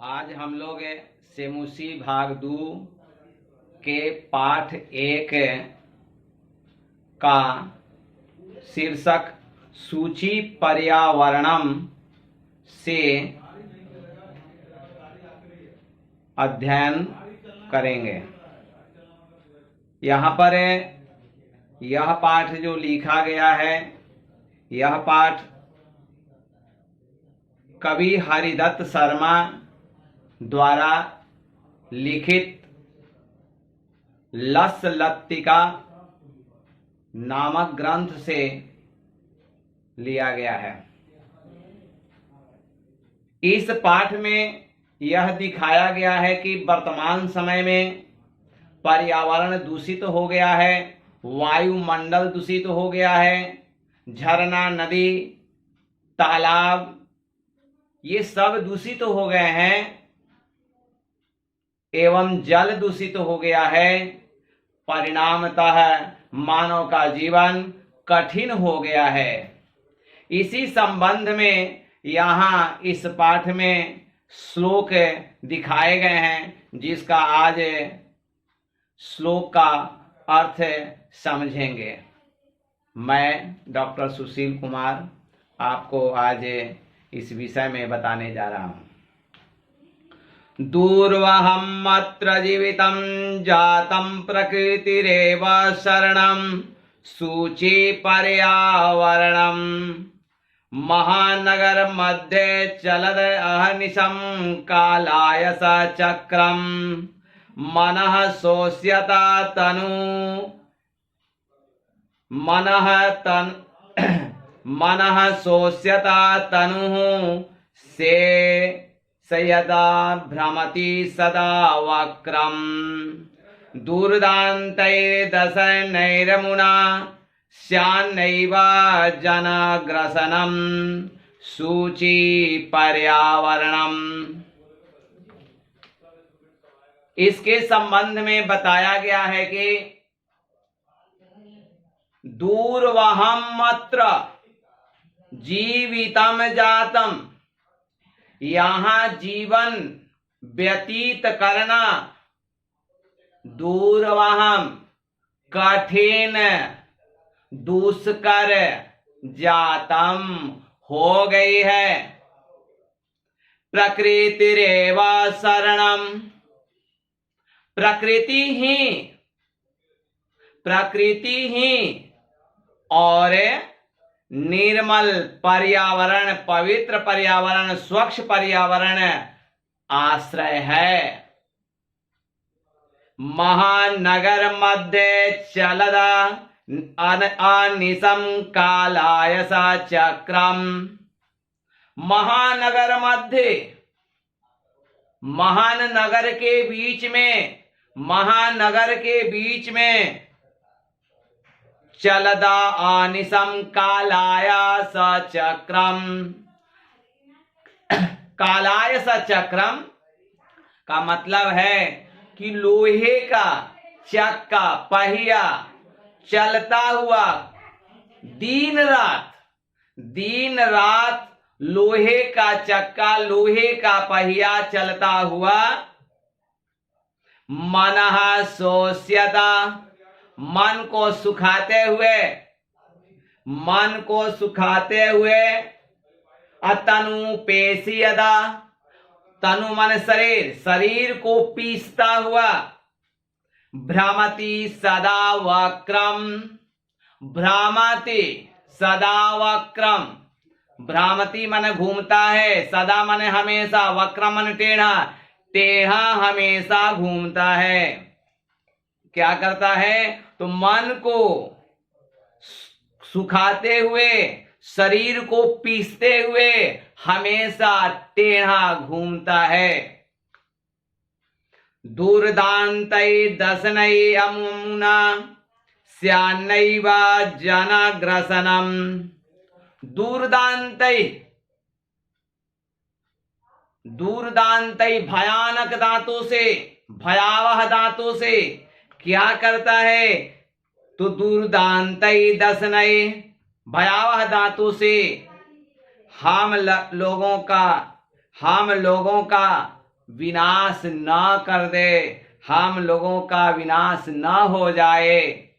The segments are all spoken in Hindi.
आज हम लोग सेमुसी भाग 2 के पाठ 1 का शीर्षक सूची पर्यावरणम से अध्ययन करेंगे। यहाँ पर यह पाठ जो लिखा गया है, यह पाठ कवि हरिदत्त शर्मा द्वारा लिखित लस लत्तिका नामक ग्रंथ से लिया गया है। इस पाठ में यह दिखाया गया है कि वर्तमान समय में पर्यावरण दूषित हो गया है, वायुमंडल दूषित हो गया है, झरना, नदी, तालाब ये सब दूषित हो गए हैं एवं जल दूषित हो गया है। परिणामतः मानव का जीवन कठिन हो गया है। इसी संबंध में यहाँ इस पाठ में श्लोक दिखाए गए हैं, जिसका आज श्लोक का अर्थ समझेंगे। मैं डॉक्टर सुशील कुमार आपको आज इस विषय में बताने जा रहा हूँ। दूर्वहम अत्र जीवितं जातं प्रकृतिरेव शरणं सूची पर्यावरणं महानगर मध्ये चलद अहनिशं कालायस चक्रं मनः शोष्यता तनु मनः शोष्यता तनुः से यदा भ्रमति सदा वक्रम दूरदान्तैर्दशनैर्मुना स्यान्नैव जनग्रसनं सूची पर्यावरणम्। इसके संबंध में बताया गया है कि दूर्वहम अत्र जीवितम जातम, यहाँ जीवन व्यतीत करना दूर्वहम कठिन दुष्कर जातम हो गई है। प्रकृतिरेव शरणम, प्रकृति ही और निर्मल पर्यावरण, पवित्र पर्यावरण, स्वच्छ पर्यावरण आश्रय है। महानगर मध्य चलद अनिशम कालायस चक्रम, महानगर मध्य, महानगर के बीच में चलदा आनिशम कालायस चक्रम। कालायस चक्रम का मतलब है कि लोहे का चक्का, पहिया चलता हुआ दिन रात लोहे का चक्का, लोहे का पहिया चलता हुआ मनः शोष्यता, मन को सुखाते हुए अतनु पेशियदा, तनु मन शरीर को पीसता हुआ भ्रमति सदा वक्रम, भ्रामति मन घूमता है, सदा मन हमेशा, वक्रम मन टेढ़ा हमेशा घूमता है। क्या करता है? तो मन को सुखाते हुए, शरीर को पीसते हुए हमेशा टेढ़ा घूमता है। दूरदान्तै दशनै अमुना स्यान्नैव जनग्रसनम्। दूरदान्तै भयानक दांतों से, भयावह दांतों से क्या करता है? तो दूरदान्तै दशनै, भयावह दांतों से हम लोगों का विनाश न कर दे, हम लोगों का विनाश न हो जाए।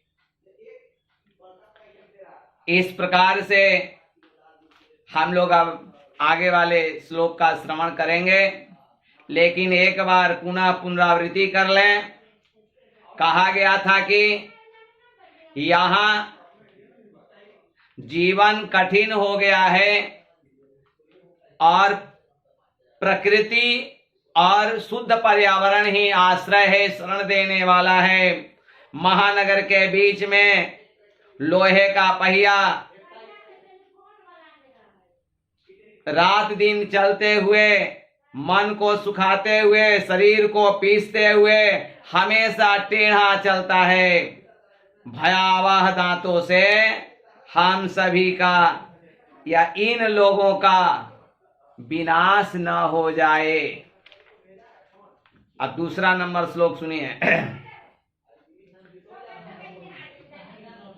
इस प्रकार से हम लोग अब आगे वाले श्लोक का श्रवण करेंगे, लेकिन एक बार पुनः पुनरावृत्ति कर लें। कहा गया था कि यहाँ जीवन कठिन हो गया है और प्रकृति और शुद्ध पर्यावरण ही आश्रय है, शरण देने वाला है। महानगर के बीच में लोहे का पहिया रात दिन चलते हुए, मन को सुखाते हुए, शरीर को पीसते हुए हमेशा टेढ़ा चलता है। भयावह दांतों से हम सभी का या इन लोगों का विनाश न हो जाए। अब दूसरा नंबर श्लोक सुनिए।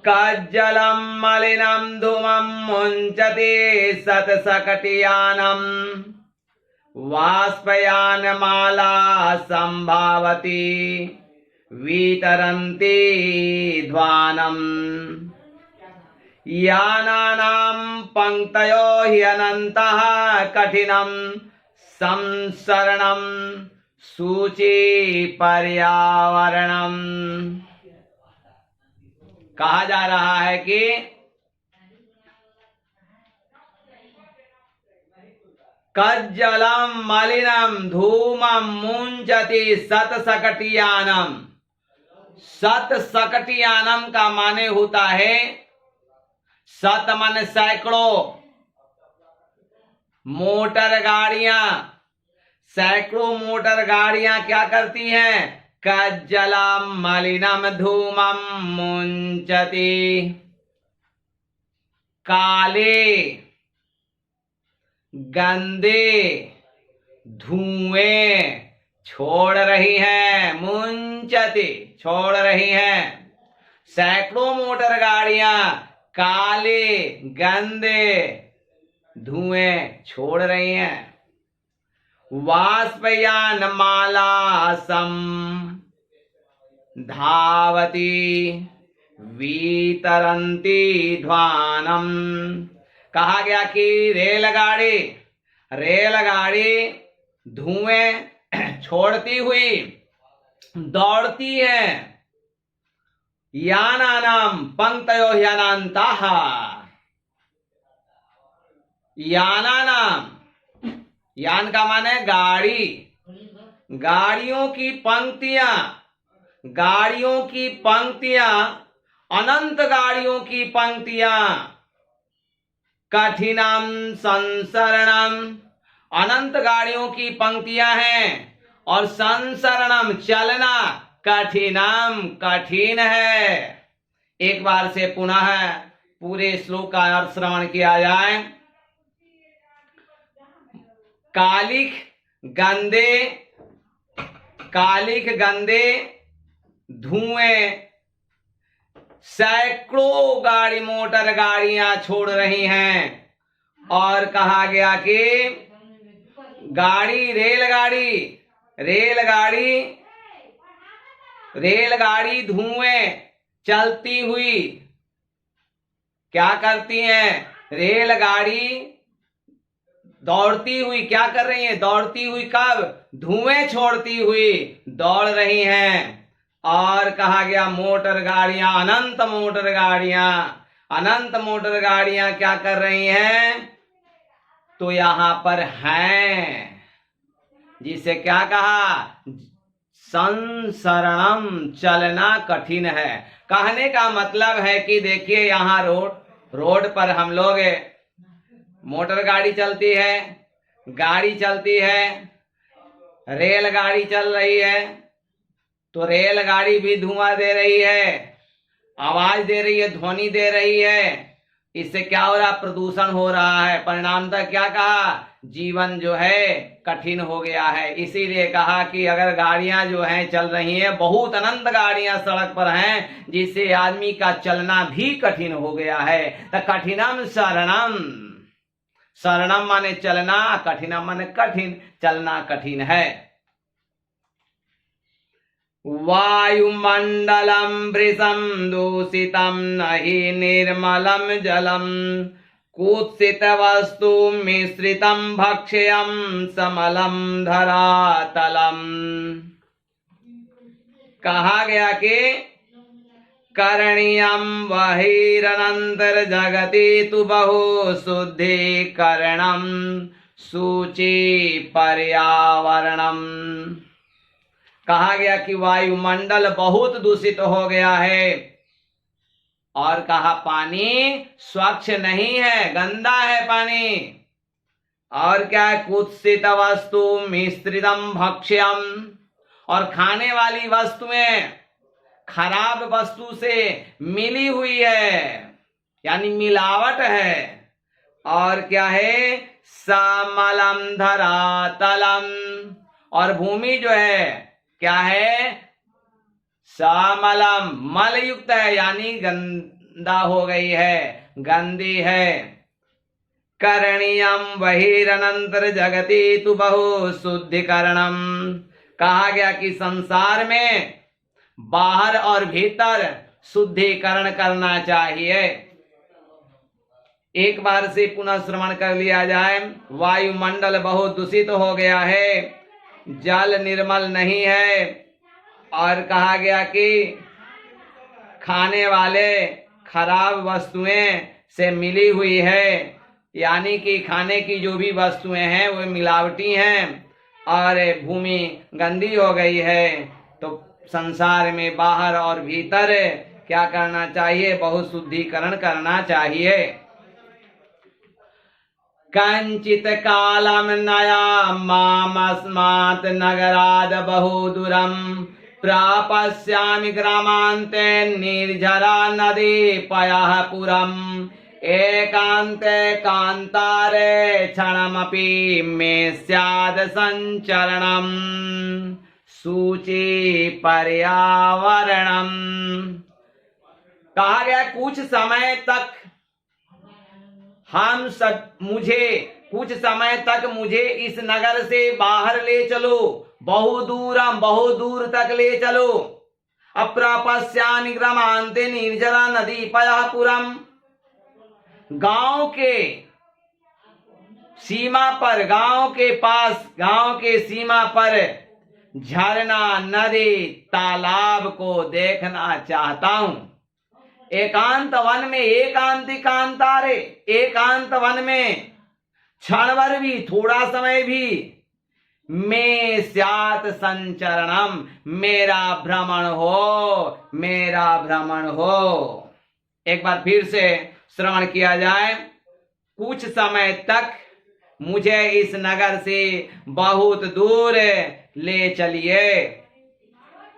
कज्जलम मलिनम धूमं मुंचते सतसकटियानम वाष्पयानमाला संभावती वितरन्ति ध्वानम यानानां पंक्तयो ह्यनन्तः कठिनं संसरणं सूची पर्यावरणम। कहा जा रहा है कि कज्जलम मलिनम धूमं मुंचति सतसकटियानम। सतसकटियानम का माने होता है सत मन सैकड़ों, मोटर गाड़ियां, सैकड़ों मोटर गाड़ियां क्या करती हैं? कज्जलम मलिनम धूमं मुंचति, काले गंदे धुएं छोड़ रही हैं। मुंचति छोड़ रही हैं। सैकड़ों मोटर गाड़ियां काले गंदे धुएं छोड़ रही हैं। वाष्पयान माला सम धावती वितरन्ति ध्वानम। कहा गया कि रेलगाड़ी धुएं छोड़ती हुई दौड़ती है। यानानाम पंक्तयो ह्यनन्तः। यानानाम, यान का माने गाड़ी, गाड़ियों की पंक्तियां, गाड़ियों की पंक्तियां, अनंत गाड़ियों की पंक्तियां। कठिनम संसरणम, अनंत गाड़ियों की पंक्तियां हैं और संसरणम चलना कठिनम कठिन है। एक बार से पुनः पूरे श्लोक का अर्थ श्रवण किया जाए। कालिक गंदे धुएं सैकड़ों गाड़ी मोटर गाड़ियां छोड़ रही हैं। और कहा गया कि रेलगाड़ी धुएं चलती हुई क्या करती हैं? रेलगाड़ी दौड़ती हुई क्या कर रही है? दौड़ती हुई कब? धुएं छोड़ती हुई दौड़ रही हैं। और कहा गया मोटर गाड़ियां, अनंत मोटर गाड़ियां क्या कर रही हैं? तो यहां पर हैं, जिसे क्या कहा? संसरणम, चलना कठिन है। कहने का मतलब है कि देखिए यहां रोड पर हम लोग, मोटर गाड़ी चलती है, गाड़ी चलती है, रेलगाड़ी चल रही है, तो रेलगाड़ी भी धुआं दे रही है, आवाज दे रही है, ध्वनि दे रही है। इससे क्या हो रहा? प्रदूषण हो रहा है। परिणामतः क्या कहा? जीवन जो है कठिन हो गया है। इसीलिए कहा कि अगर गाड़ियां जो हैं चल रही हैं, बहुत अनंत गाड़ियां सड़क पर हैं, जिससे आदमी का चलना भी कठिन हो गया है। तो कठिनम शरणम, शरणम माने चलना, कठिनम माने कठिन, चलना कठिन है। वायुमण्डलं वृषं दूषितं न हि निर्मलं जलम् कुत्सितवस्तु मिश्रितं भक्ष्यं समलं धरातलम्। कहा गया कि करणीयं बहिरनंतर जगति तु बहु शुद्धीकरणं सूची पर्यावरणम। कहा गया कि वायुमंडल बहुत दूषित हो गया है और कहा पानी स्वच्छ नहीं है, गंदा है पानी। और क्या है, कुत्सित वस्तु मिश्रितम भक्ष्यम, और खाने वाली वस्तुएं खराब वस्तु से मिली हुई है, यानी मिलावट है। और क्या है, समलम धरातलम, और भूमि जो है क्या है, समलम मल युक्त है, यानी गंदा हो गई है, गंदी है। करणीयम बहिरनंतर जगति तु बहु शुद्धिकरणम। कहा गया कि संसार में बाहर और भीतर शुद्धिकरण करना चाहिए। एक बार से पुनः श्रवण कर लिया जाए। वायुमंडल बहुत दूषित हो गया है, जल निर्मल नहीं है, और कहा गया कि खाने वाले खराब वस्तुएं से मिली हुई है, यानी कि खाने की जो भी वस्तुएं हैं वो मिलावटी हैं, और भूमि गंदी हो गई है। तो संसार में बाहर और भीतर क्या करना चाहिए, बहुत शुद्धिकरण करना चाहिए। कंचित कालम नया मामस्मात् नगराद बहुदूरम प्रापस्यामि ग्रामान्ते निर्झरा नदी पयः पुरम् एकान्ते कान्तारे क्षणमपि मे स्याद् संचरणम् सूची पर्यावरणम्। कहा गया कुछ समय तक कुछ समय तक मुझे इस नगर से बाहर ले चलो, बहुत दूर तक ले चलो। अप्रापस्यामि ग्रामान्ते निर्जरा नदी पयः पुरम्, गांव के सीमा पर, गांव के पास, गांव के सीमा पर झरना, नदी, तालाब को देखना चाहता हूं। एकांत वन में, एकांतिकांतारे, एकांत वन में क्षण भर भी, थोड़ा समय भी, में स्यात् संचरणम, मेरा भ्रमण हो, मेरा भ्रमण हो। एक बार फिर से श्रवण किया जाए। कुछ समय तक मुझे इस नगर से बहुत दूर ले चलिए,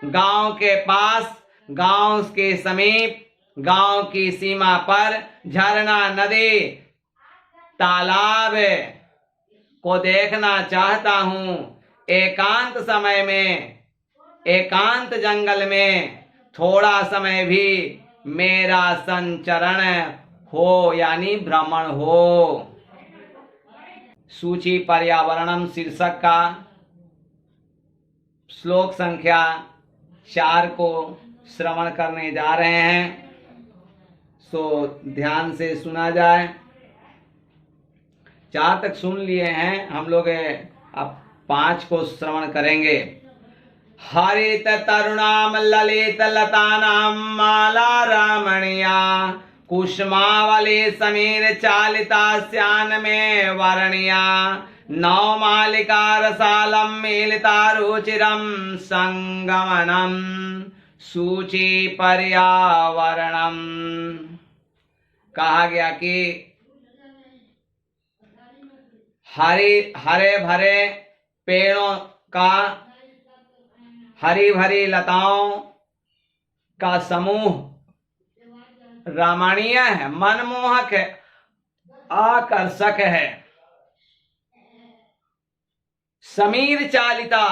गांव के पास, गांव के समीप, गांव की सीमा पर झरना, नदी, तालाब को देखना चाहता हूं। एकांत समय में, एकांत जंगल में थोड़ा समय भी मेरा संचरण हो, यानी भ्रमण हो। सूची पर्यावरणम शीर्षक का श्लोक संख्या 4 को श्रवण करने जा रहे हैं, सो ध्यान से सुना जाए। 4 तक सुन लिए हैं हम लोग, अब 5 को श्रवण करेंगे। हरित तरुणाम ललित लतानाम माला रमणीया कुष्मावली समीर चालिता श्यान में वर्णिया नौ मालिका रसालम मीलिता रुचिरम संगमनम सूची पर्यावरणम। कहा गया कि हरे भरे पेड़ों का, हरी भरी लताओं का समूह रमणीय है, मनमोहक है, आकर्षक है। समीर चालिता,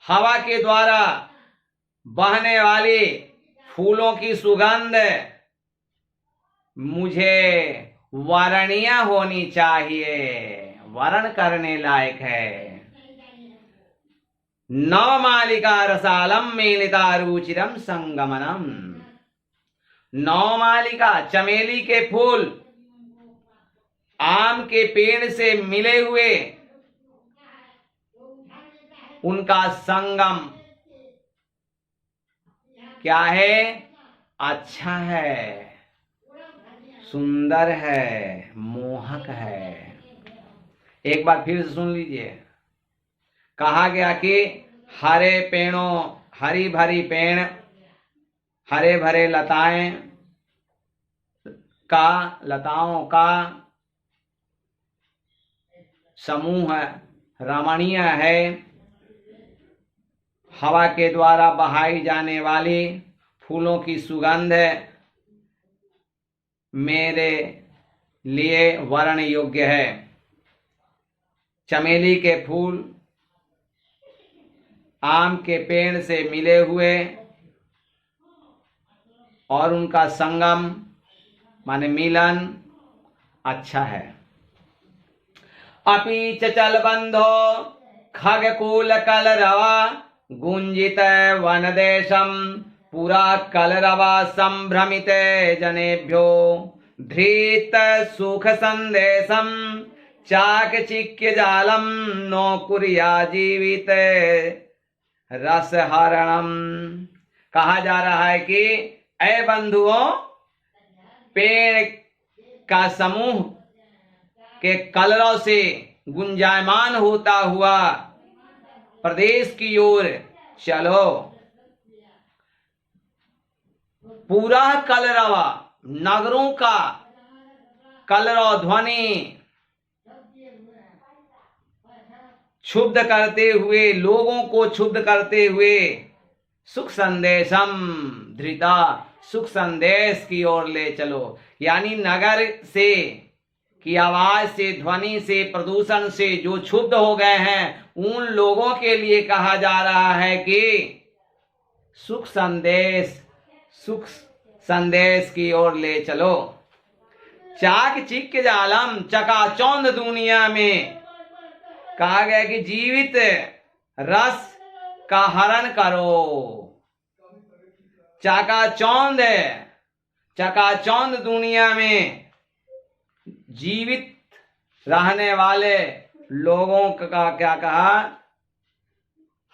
हवा के द्वारा बहने वाली फूलों की सुगंध मुझे वर्णीय होनी चाहिए, वर्ण करने लायक है। नवमालिका रसालम मेलिता रुचिरम संगमनम। नवमालिका चमेली के फूल आम के पेड़ से मिले हुए, उनका संगम क्या है? अच्छा है, सुंदर है, मोहक है। एक बार फिर से सुन लीजिए। कहा गया कि हरे पेड़ों, हरी भरी पेड़, हरे भरे लताओं का समूह रमणीय है। हवा के द्वारा बहाई जाने वाली फूलों की सुगंध मेरे लिए वर्ण योग्य है। चमेली के फूल आम के पेड़ से मिले हुए और उनका संगम माने मिलन अच्छा है। अपि च चल बंधो खगकूल कलरवा गुंजित वनदेशम पुरा कलरवा संभ्रमित जनेभ्यो धृत सुख संदेशम चाकचिक्य जालम नो कुरिया जीवित रसहरणम। कहा जा रहा है कि ऐ बंधुओं, पेड़ का समूह के कलरों से गुंजायमान होता हुआ प्रदेश की ओर चलो। पूरा कलरवा, नगरों का कलरव ध्वनि क्षुब्ध करते हुए, लोगों को क्षुब्ध करते हुए सुख संदेशम धृता, सुख संदेश की ओर ले चलो। यानी नगर से की आवाज से, ध्वनि से, प्रदूषण से जो क्षुब्ध हो गए हैं, उन लोगों के लिए कहा जा रहा है कि सुख संदेश की ओर ले चलो। चाक चिक्य जालम, चकाचौंध दुनिया में कहा गया कि जीवित रस का हरण करो। चकाचौंध दुनिया में जीवित रहने वाले लोगों का क्या कहा?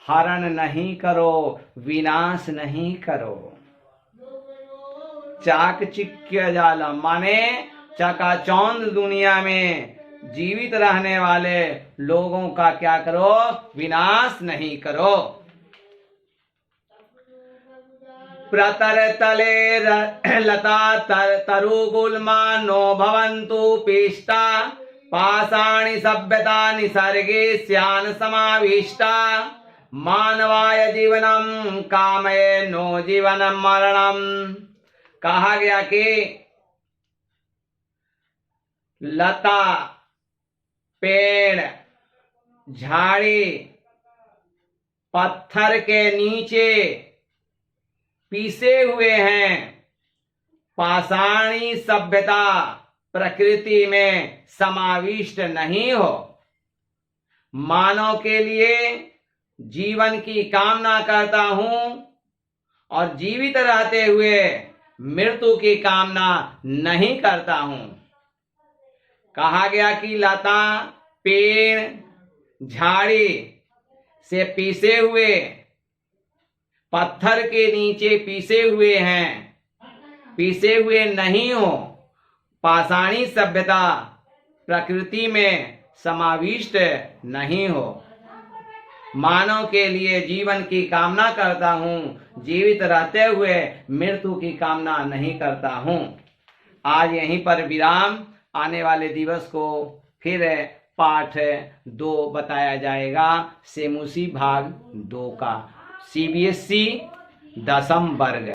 हरण नहीं करो, विनाश नहीं करो। चाकचिक्य जालम माने चकाचौंध दुनिया में जीवित रहने वाले लोगों का क्या करो? विनाश नहीं करो। प्रतर तले लता तरुगुल्मा नो भवन्तु पिष्टा पाषाणि सभ्यता निसर्गे स्यान समाविष्टा मानवाय जीवनम कामये नो जीवनम मरणम। कहा गया कि लता, पेड़, झाड़ी, पत्थर के नीचे पीसे हुए हैं। पाषाणी सभ्यता प्रकृति में समाविष्ट नहीं हो। मानव के लिए जीवन की कामना करता हूं और जीवित रहते हुए मृत्यु की कामना नहीं करता हूं। कहा गया कि लता, पेड़, झाड़ी से पीसे हुए, पत्थर के नीचे पीसे हुए हैं, पीसे हुए नहीं हो। पाषाणी सभ्यता प्रकृति में समाविष्ट नहीं हो। मानव के लिए जीवन की कामना करता हूं, जीवित रहते हुए मृत्यु की कामना नहीं करता हूं। आज यहीं पर विराम। आने वाले दिवस को फिर पाठ 2 बताया जाएगा, सेमुसी भाग 2 का, CBSE 10वीं वर्ग।